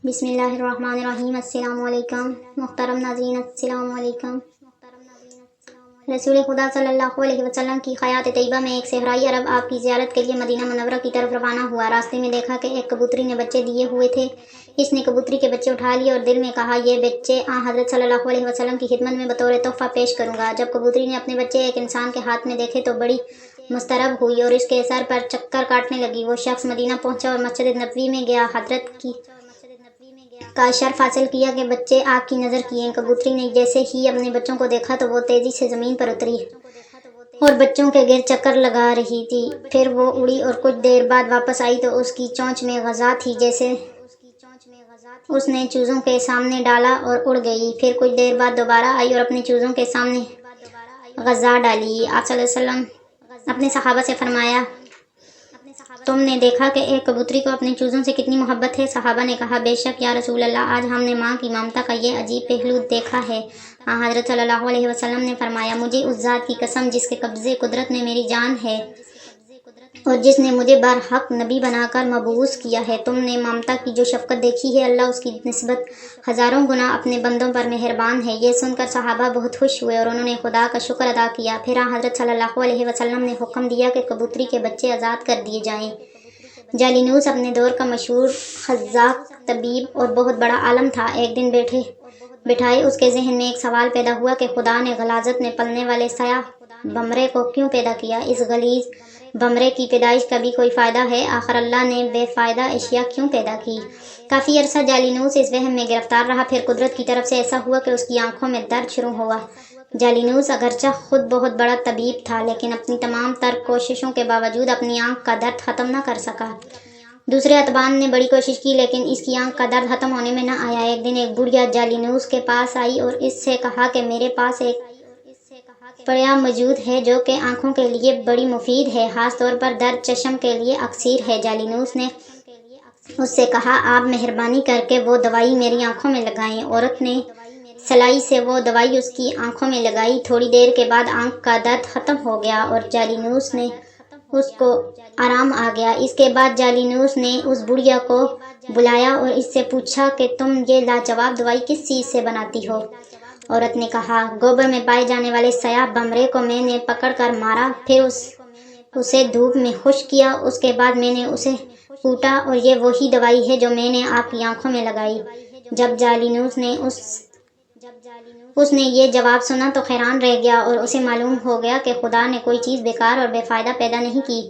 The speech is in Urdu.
بسم اللہ الرحمن الرحیم۔ السلام علیکم محترم ناظرین، السلام علیکم۔ رسول خدا صلی اللہ علیہ وسلم کی حیات طیبہ میں ایک صحرائی عرب آپ کی زیارت کے لیے مدینہ منورہ کی طرف روانہ ہوا۔ راستے میں دیکھا کہ ایک کبوتری نے بچے دیے ہوئے تھے۔ اس نے کبوتری کے بچے اٹھا لیے اور دل میں کہا، یہ بچے حضرت صلی اللہ علیہ وسلم کی خدمت میں بطور تحفہ پیش کروں گا۔ جب کبوتری نے اپنے بچے ایک انسان کے ہاتھ میں دیکھے تو بڑی مضطرب ہوئی اور اس کے سر پر چکر کاٹنے لگی۔ وہ شخص مدینہ پہنچا اور مسجد نبوی میں گیا، حضرت کا شرف حاصل کیا کہ بچے آپ کی نظر کیے۔ کبوتری نے جیسے ہی اپنے بچوں کو دیکھا تو وہ تیزی سے زمین پر اتری اور بچوں کے گرد چکر لگا رہی تھی۔ پھر وہ اڑی اور کچھ دیر بعد واپس آئی تو اس کی چونچ میں غذا تھی، جیسے اس نے چوزوں کے سامنے ڈالا اور اڑ گئی۔ پھر کچھ دیر بعد دوبارہ آئی اور اپنے چوزوں کے سامنے غذا ڈالی۔ آپ صلی اللہ علیہ وسلم اپنے صحابہ سے فرمایا، تم نے دیکھا کہ ایک کبوتری کو اپنے چوزوں سے کتنی محبت ہے؟ صحابہ نے کہا، بے شک یا رسول اللہ، آج ہم نے ماں کی ممتا کا یہ عجیب پہلو دیکھا ہے۔ حضرت صلی اللہ علیہ وسلم نے فرمایا، مجھے اس ذات کی قسم جس کے قبضے قدرت میں میری جان ہے اور جس نے مجھے برحق نبی بنا کر مبعوث کیا ہے، تم نے ممتا کی جو شفقت دیکھی ہے، اللہ اس کی نسبت ہزاروں گنا اپنے بندوں پر مہربان ہے۔ یہ سن کر صحابہ بہت خوش ہوئے اور انہوں نے خدا کا شکر ادا کیا۔ پھر حضرت صلی اللہ علیہ وسلم نے حکم دیا کہ کبوتری کے بچے آزاد کر دیے جائیں۔ جالینوس اپنے دور کا مشہور خزاق، طبیب اور بہت بڑا عالم تھا۔ ایک دن بٹھائے اس کے ذہن میں ایک سوال پیدا ہوا کہ خدا نے غلاظت میں پلنے والے سیاہ بمرے کو کیوں پیدا کیا؟ اس غلیظ بمرے کی پیدائش کا بھی کوئی فائدہ ہے؟ آخر اللہ نے بے فائدہ اشیاء کیوں پیدا کی؟ کافی عرصہ جالینوس اس وہم میں گرفتار رہا۔ پھر قدرت کی طرف سے ایسا ہوا کہ اس کی آنکھوں میں درد شروع ہوا۔ جالینوس اگرچہ خود بہت بڑا طبیب تھا، لیکن اپنی تمام تر کوششوں کے باوجود اپنی آنکھ کا درد ختم نہ کر سکا۔ دوسرے اتبان نے بڑی کوشش کی، لیکن اس کی آنکھ کا درد ختم ہونے میں نہ آیا۔ ایک دن ایک بڑھیا جالینوس کے پاس آئی اور اس سے کہا کہ میرے پاس ایک پریا موجود ہے جو کہ آنکھوں کے لیے بڑی مفید ہے، خاص طور پر درد چشم کے لیے اکسیر ہے۔ جالینوس نے اس سے کہا، آپ مہربانی کر کے وہ دوائی میری آنکھوں میں لگائیں۔ عورت نے سلائی سے وہ دوائی اس کی آنکھوں میں لگائی۔ تھوڑی دیر کے بعد آنکھ کا درد ختم ہو گیا اور جالینوس نے اس کو آرام آ گیا۔ اس کے بعد جالینوس نے اس بڑھیا کو بلایا اور اس سے پوچھا کہ تم یہ لاجواب دوائی کس چیز سے بناتی ہو؟ عورت نے کہا، گوبر میں پائے جانے والے سیاہ بمرے کو میں نے پکڑ کر مارا، پھر اسے دھوپ میں خشک کیا، اس کے بعد میں نے اسے کوٹا اور یہ وہی دوائی ہے جو میں نے آپ کی آنکھوں میں لگائی۔ جب جالینوس نے اس نے یہ جواب سنا تو حیران رہ گیا اور اسے معلوم ہو گیا کہ خدا نے کوئی چیز بیکار اور بے فائدہ پیدا نہیں کی۔